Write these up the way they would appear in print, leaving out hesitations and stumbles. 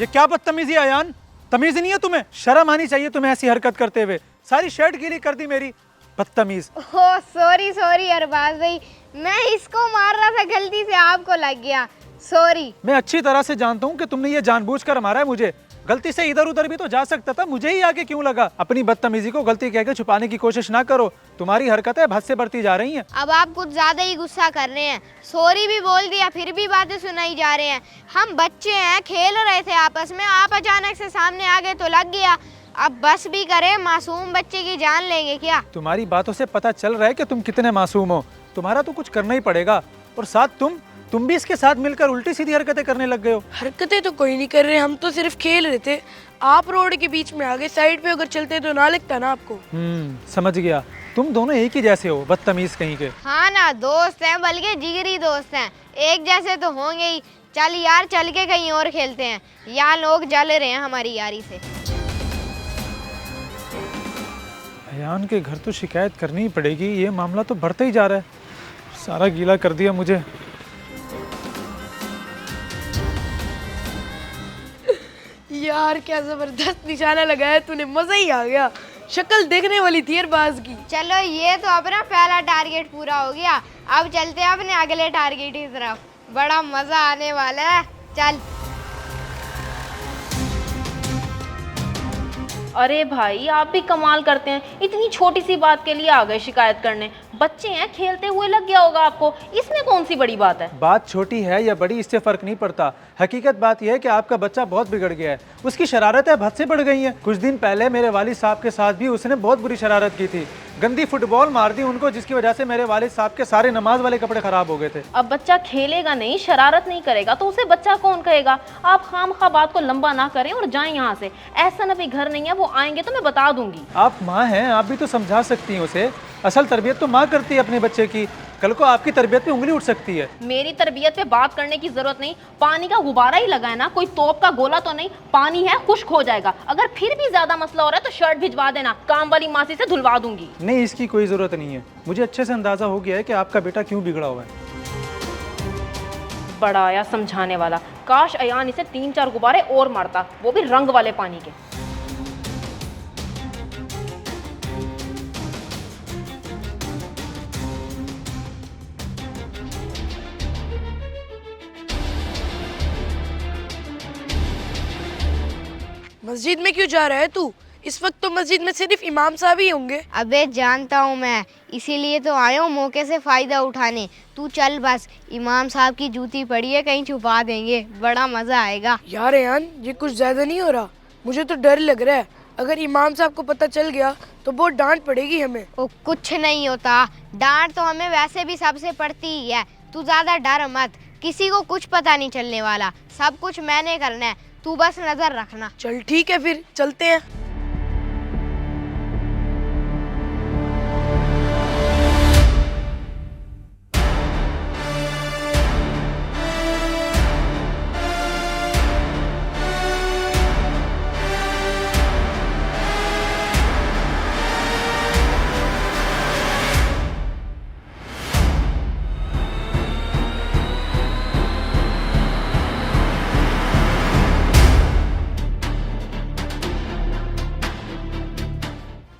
ये क्या बदतमीजी अयान, तमीज नहीं है तुम्हें? शर्म आनी चाहिए तुम्हें ऐसी हरकत करते हुए। सारी शर्ट गीली कर दी मेरी, बदतमीज। ओह सॉरी सॉरी अरबाज भाई, मैं इसको मार रहा था, गलती से आपको लग गया, सॉरी। मैं अच्छी तरह से जानता हूँ कि तुमने ये जानबूझकर मारा है मुझे। गलती से इधर उधर भी तो जा सकता था, मुझे ही आगे क्यों लगा? अपनी बदतमीजी को गलती कह के छुपाने की कोशिश ना करो, तुम्हारी हरकतें हद से बढ़ती जा रही हैं। अब आप कुछ ज्यादा ही गुस्सा कर रहे हैं, सॉरी भी बोल दिया फिर भी बातें सुनाई जा रहे हैं। हम बच्चे हैं, खेल रहे थे आपस में, आप अचानक से सामने आ गए तो लग गया। अब बस भी करें, मासूम बच्चे की जान लेंगे क्या? तुम्हारी बातों से पता चल रहा है कि तुम कितने मासूम हो। तुम्हारा तो कुछ करना ही पड़ेगा। और साथ तुम भी इसके साथ मिलकर उल्टी सीधी हरकतें करने लग गए हो। हरकतें तो कोई नहीं कर रहे, हम तो सिर्फ खेल रहे थे। आप रोड के बीच में आ गए, साइड पे अगर चलते तो ना लगता ना आपको। समझ गया, तुम दोनों एक ही जैसे हो, बदतमीज कहीं के। हाँ ना, दोस्त हैं, बल्कि जिगरी दोस्त हैं, एक जैसे तो होंगे ही। चल यार, चल के कहीं और खेलते हैं, यहाँ लोग जल रहे हैं हमारी यारी से। अयान के घर तो शिकायत करनी ही पड़ेगी, ये मामला तो बढ़ता ही जा रहा है। सारा गीला कर दिया मुझे। यार क्या जबरदस्त निशाना लगाया तूने, मजा ही आ गया। शक्ल देखने वाली थी अरबाज की। चलो ये तो अपना पहला टारगेट पूरा हो गया, अब चलते हैं अपने अगले टारगेट की तरफ, बड़ा मजा आने वाला है। चल। अरे भाई आप भी कमाल करते हैं, इतनी छोटी सी बात के लिए आ गए शिकायत करने। बच्चे हैं, खेलते हुए लग गया होगा आपको, इसमें कौन सी बड़ी बात है? बात छोटी है या बड़ी इससे फर्क नहीं पड़ता। हकीकत बात यह है कि आपका बच्चा बहुत बिगड़ गया है, उसकी शरारतें हद से बढ़ गई हैं। कुछ दिन पहले मेरे वालिद साहब के साथ भी उसने बहुत बुरी शरारत की थी, गंदी फुटबॉल मार दी उनको, जिसकी वजह से मेरे वालिद साहब के सारे नमाज वाले कपड़े खराब हो गए थे। अब बच्चा खेलेगा नहीं, शरारत नहीं करेगा तो उसे बच्चा कौन कहेगा? आप खामखा बात को लंबा ना करें और जाएं यहाँ से। ऐसा ना भी घर नहीं है, वो आएंगे तो मैं बता दूंगी। आप माँ हैं, आप भी तो समझा सकती हैं उसे। असल तरबियत तो माँ करती है अपने बच्चे की, कल को आपकी तरबियत पे उंगली उठ सकती है। मेरी तरबियत पे बात करने की जरूरत नहीं, पानी का गुब्बारा ही लगा है ना, कोई तोप का गोला तो नहीं। पानी है, खुश्क हो जाएगा। अगर फिर भी ज्यादा मसला हो रहा है तो शर्ट भिजवा देना, काम वाली मासी से धुलवा दूंगी। नहीं, इसकी कोई जरूरत नहीं है। मुझे अच्छे से अंदाजा हो गया है कि आपका बेटा क्यों बिगड़ा हुआ है। बड़ा आया समझाने वाला, काश अयान इसे 3-4 गुब्बारे और मारता, वो भी रंग वाले पानी के। मस्जिद में क्यों जा रहा है तू? इस वक्त तो मस्जिद में सिर्फ इमाम साहब ही होंगे। अबे जानता हूँ मैं, इसीलिए तो आया हूँ मौके से फ़ायदा उठाने। तू चल बस, इमाम साहब की जूती पड़ी है, कहीं छुपा देंगे, बड़ा मज़ा आएगा। यार यान, ये कुछ ज़्यादा नहीं हो रहा? मुझे तो डर लग रहा है, अगर इमाम साहब को पता चल गया तो बहुत डांट पड़ेगी हमें। ओ कुछ नहीं होता, डांट तो हमें वैसे भी सबसे पड़ती ही है। तू ज़्यादा डर मत, किसी को कुछ पता नहीं चलने वाला, सब कुछ मैंने करना है, तू बस नज़र रखना। चल ठीक है, फिर चलते हैं।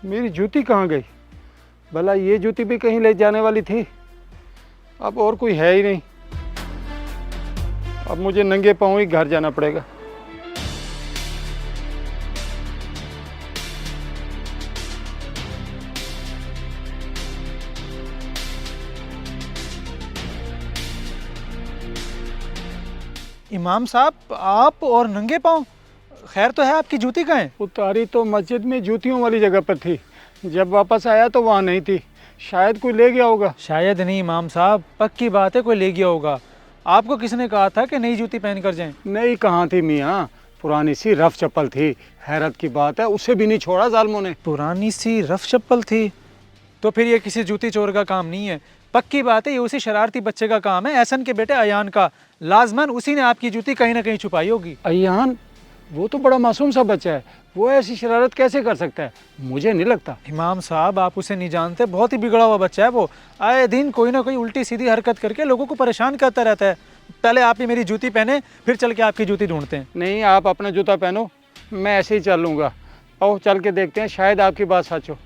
मेरी जूती कहाँ गई? भला ये जूती भी कहीं ले जाने वाली थी। अब और कोई है ही नहीं। अब मुझे नंगे पाँव ही घर जाना पड़ेगा। इमाम साहब, आप और नंगे पाँव? खैर तो है, आपकी जूती कहाँ है? उतारी तो मस्जिद में जूतियों वाली जगह पर थी, जब वापस आया तो वहाँ नहीं थी। शायद कोई ले गया होगा। शायद नहीं इमाम साहब, पक्की बात है कोई ले गया होगा। आपको किसने कहा था कि नई जूती पहन कर जाएं? नहीं कहाँ थी मियाँ, पुरानी सी रफ चप्पल थी। हैरत की बात है, उसे भी नहीं छोड़ा जालिमों ने। पुरानी सी रफ चप्पल थी? तो फिर ये किसी जूती चोर का काम नहीं है, पक्की बात है ये उसी शरारती बच्चे का काम है, एहसन के बेटे अयान का। लाजमन उसी ने आपकी जूती कहीं ना कहीं छुपाई होगी। अयान? वो तो बड़ा मासूम सा बच्चा है, वो ऐसी शरारत कैसे कर सकता है? मुझे नहीं लगता। इमाम साहब, आप उसे नहीं जानते, बहुत ही बिगड़ा हुआ बच्चा है वो। आए दिन कोई ना कोई उल्टी सीधी हरकत करके लोगों को परेशान करता रहता है। पहले आप ही मेरी जूती पहने, फिर चल के आपकी जूती ढूंढते हैं। नहीं, आप अपना जूता पहनो, मैं ऐसे ही चल लूँगा। आओ चल के देखते हैं, शायद आपकी बात सच हो।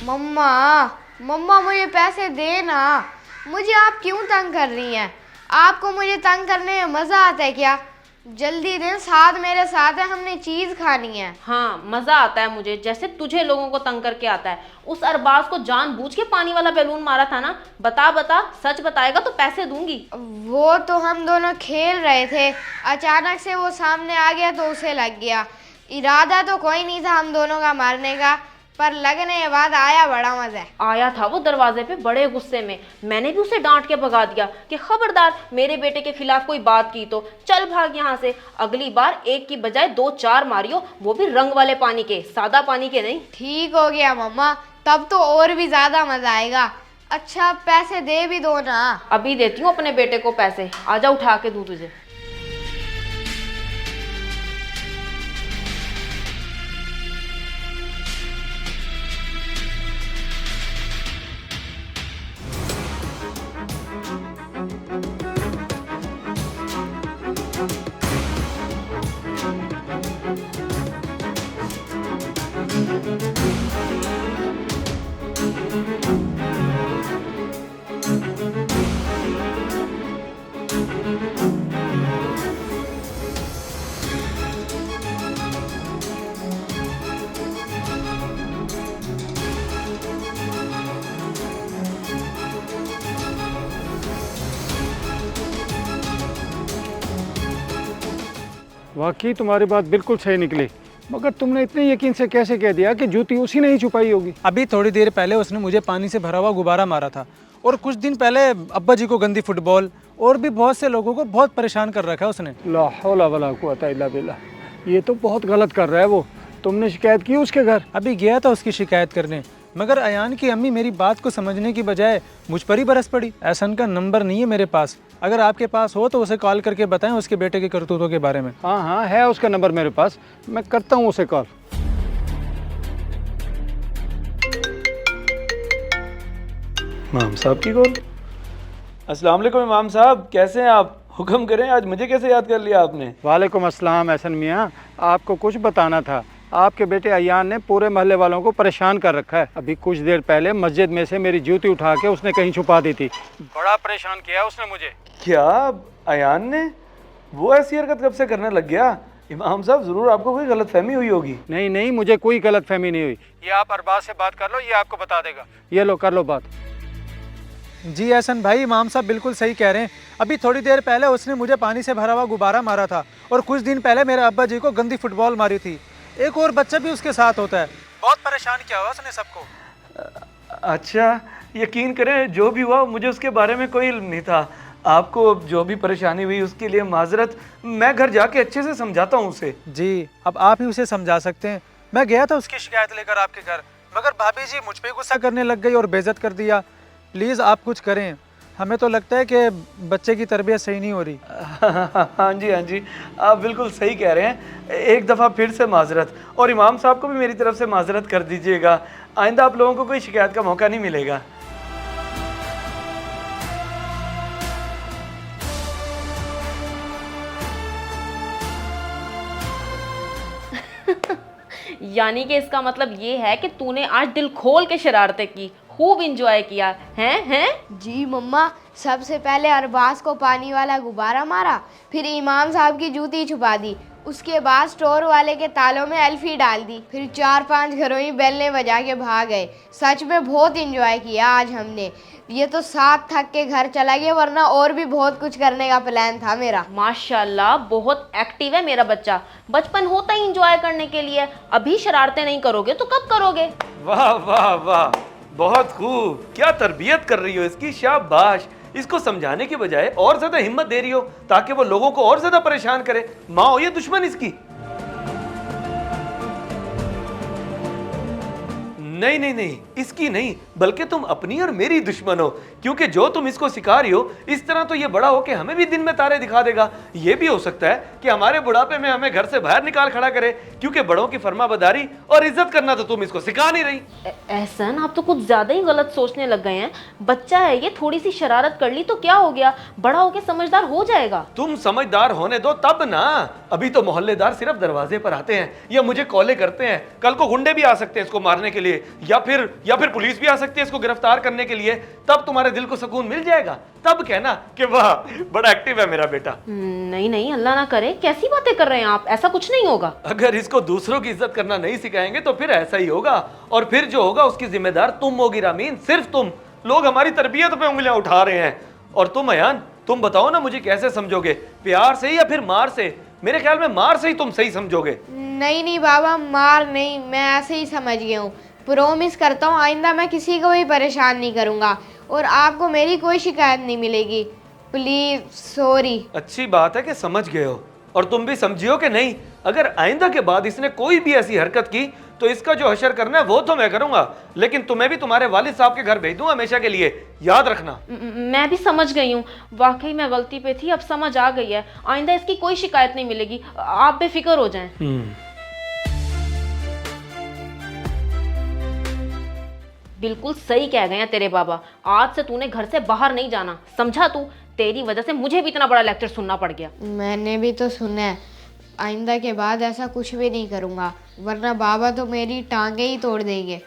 मम्मा मम्मा मुझे पैसे देना। मुझे आप क्यों तंग कर रही हैं? आपको मुझे तंग करने में मज़ा आता है क्या? जल्दी दें, साथ मेरे साथ है, हमने चीज़ खानी है। हाँ, मजा आता है मुझे, जैसे तुझे लोगों को तंग करके आता है। उस अरबाज को जानबूझ के पानी वाला बैलून मारा था ना? बता बता, सच बताएगा तो पैसे दूंगी। वो तो हम दोनों खेल रहे थे, अचानक से वो सामने आ गया तो उसे लग गया। इरादा तो कोई नहीं था हम दोनों का मारने का, पर लगने के बाद आया बड़ा मजा। आया था वो दरवाजे पे बड़े गुस्से में। मैंने भी उसे डांट के भगा दिया कि खबरदार मेरे बेटे के खिलाफ कोई बात की तो चल भाग यहाँ से। अगली बार एक की बजाय 2-4 मारियो, वो भी रंग वाले पानी के, सादा पानी के नहीं। ठीक हो गया मम्मा, तब तो और भी ज्यादा मजा आएगा। अच्छा पैसे दे भी दो ना। अभी देती हूँ अपने बेटे को पैसे, आजा उठा के दूं तुझे। वाकई तुम्हारी बात बिल्कुल सही निकली, मगर तुमने इतने यकीन से कैसे कह दिया कि जूती उसी ने ही छुपाई होगी? अभी थोड़ी देर पहले उसने मुझे पानी से भरा हुआ गुब्बारा मारा था, और कुछ दिन पहले अब्बा जी को गंदी फुटबॉल, और भी बहुत से लोगों को बहुत परेशान कर रखा है उसने। ला हौला वला कुव्वता इल्ला बिल्लाह, ये तो बहुत गलत कर रहा है वो। तुमने शिकायत की उसके घर? अभी गया था उसकी शिकायत करने, मगर अयान की अम्मी मेरी बात को समझने की बजाय मुझ पर ही बरस पड़ी। एहसन का नंबर नहीं है मेरे पास, अगर आपके पास हो तो उसे कॉल करके बताएं उसके बेटे के करतूतों के बारे में। हाँ हाँ, है उसका नंबर मेरे पास, मैं करता हूँ उसे कॉल। इमाम साहब की कॉल। अस्सलाम वालेकुम इमाम साहब, कैसे हैं आप? हुक्म करें, आज मुझे कैसे याद कर लिया आपने? वालेकुम अस्सलाम एहसन मियाँ, आपको कुछ बताना था। आपके बेटे अयान ने पूरे मोहल्ले वालों को परेशान कर रखा है। अभी कुछ देर पहले मस्जिद में से मेरी जूती उठा के उसने कहीं छुपा दी थी। बड़ा परेशान किया उसने मुझे। क्या अयान ने? वो ऐसी हरकत कब से करने लग गया? इमाम साहब ज़रूर आपको कोई गलतफहमी हुई होगी। नहीं नहीं, मुझे कोई गलतफहमी नहीं हुई। ये आप अरबाज से बात कर लो, ये आपको बता देगा। ये लो, कर लो बात। जी एहसन भाई, इमाम साहब बिल्कुल सही कह रहे हैं। अभी थोड़ी देर पहले उसने मुझे पानी से भरा हुआ गुब्बारा मारा था, और कुछ दिन पहले मेरे अब्बा जी को गंदी फुटबॉल मारी थी। एक और बच्चा भी उसके साथ होता है। बहुत परेशान किया हुआ उसने सबको। अच्छा, यकीन करें जो भी हुआ मुझे उसके बारे में कोई इल्म नहीं था। आपको जो भी परेशानी हुई उसके लिए माजरत, मैं घर जाके अच्छे से समझाता हूँ उसे। जी, अब आप ही उसे समझा सकते हैं। मैं गया था उसकी शिकायत लेकर आपके घर, मगर भाभी जी मुझ पे गुस्सा करने लग गई और बेइज्जत कर दिया। प्लीज़ आप कुछ करें, हमें तो लगता है कि बच्चे की तरबियत सही नहीं हो रही। हाँ जी, आप बिल्कुल सही कह रहे हैं। एक दफ़ा फिर से माजरत, और इमाम साहब को भी मेरी तरफ से माजरत कर दीजिएगा। आइंदा आप लोगों को कोई शिकायत का मौका नहीं मिलेगा। यानी कि इसका मतलब ये है कि तूने आज दिल खोल के शरारतें की, खूब इंजॉय किया हैं? जी मम्मा, सबसे पहले अरबाज को पानी वाला गुब्बारा मारा, फिर इमाम साहब की जूती छुपा दी, उसके बाद स्टोर वाले के तालों में एल्फी डाल दी, फिर 4-5 घरों ही बेलने बजा के भाग गए। सच में बहुत इंजॉय किया आज हमने। ये तो साथ थक के घर चला गया, वरना और भी बहुत कुछ करने का प्लान था मेरा। माशाल्लाह, बहुत एक्टिव है मेरा बच्चा। बचपन होता ही इंजॉय करने के लिए। अभी शरारतें नहीं करोगे तो कब करोगे? वाह वाह वाह, बहुत खूब। क्या तरबियत कर रही हो इसकी, शाबाश। इसको समझाने के बजाय और ज्यादा हिम्मत दे रही हो ताकि वो लोगों को और ज्यादा परेशान करे। माँ हो ये दुश्मन इसकी? नहीं, इसकी नहीं, बल्कि तुम अपनी और मेरी दुश्मन हो। क्योंकि जो तुम इसको सिखा रही हो इस तरह तो ये बड़ा होके हमें भी दिन में तारे दिखा देगा। ये भी हो सकता है कि हमारे बुढ़ापे में हमें घर से बाहर निकाल खड़ा करे, क्योंकि बड़ों की फरमाबरदारी और इज्जत करना तो तुम इसको सिखा नहीं रही। एहसन, आप तो कुछ ज्यादा ही गलत सोचने लग गए हैं। बच्चा है ये, थोड़ी सी शरारत कर ली तो क्या हो गया, बड़ा होके समझदार हो जाएगा। तुम समझदार होने दो तब ना, अभी तो मोहल्लेदार सिर्फ दरवाजे पर आते हैं या मुझे कॉलें करते हैं, कल को गुंडे भी आ सकते हैं इसको मारने के लिए, या फिर पुलिस भी आ सकती है इसको गिरफ्तार करने के लिए। तब तुम्हारे दिल को सुकून मिल जाएगा, तब कहना कि वाह बड़ा एक्टिव है मेरा बेटा। नहीं नहीं, अल्लाह ना करे, कैसी बातें कर रहे हैं आप, ऐसा कुछ नहीं होगा। अगर इसको दूसरों की इज्जत करना नहीं सिखाएंगे तो फिर ऐसा ही होगा, और फिर जो होगा उसकी जिम्मेदार तुम होगी रामीन, सिर्फ तुम। लोग हमारी तरबियत पे उंगलियां उठा रहे हैं, और तुम अयान, तुम बताओ ना मुझे कैसे समझोगे, प्यार से या फिर मार से? मेरे ख्याल में मार से ही तुम सही समझोगे। नहीं नहीं बाबा, मार नहीं, मैं ऐसे ही समझ गया हूँ। प्रॉमिस करता हूँ आइंदा मैं किसी को भी परेशान नहीं करूँगा और आपको मेरी कोई शिकायत नहीं मिलेगी। Please sorry. अच्छी बात है कि समझ गए हो, और तुम भी समझियो कि नहीं, अगर आइंदा के बाद इसने कोई भी ऐसी हरकत की तो इसका जो हशर करना है वो तो मैं करूंगा, लेकिन तुम्हें भी तुम्हारे वालिद साहब के घर भेज दूंगा हमेशा के लिए, याद रखना। मैं भी समझ गई हूँ, वाकई मैं गलती पे थी, अब समझ आ गई है। आइंदा इसकी कोई शिकायत नहीं मिलेगी, आप बेफिक्र हो जाएं। बिल्कुल सही कह गए हैं तेरे बाबा, आज से तूने घर से बाहर नहीं जाना, समझा तू? तेरी वजह से मुझे भी इतना बड़ा लेक्चर सुनना पड़ गया। मैंने भी तो सुना है, आइंदा के बाद ऐसा कुछ भी नहीं करूँगा, वरना बाबा तो मेरी टांगे ही तोड़ देंगे।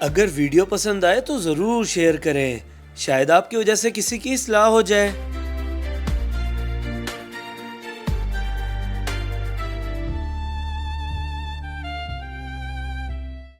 अगर वीडियो पसंद आए तो ज़रूर शेयर करें, शायद आपकी वजह से किसी की इस्लाह हो जाए।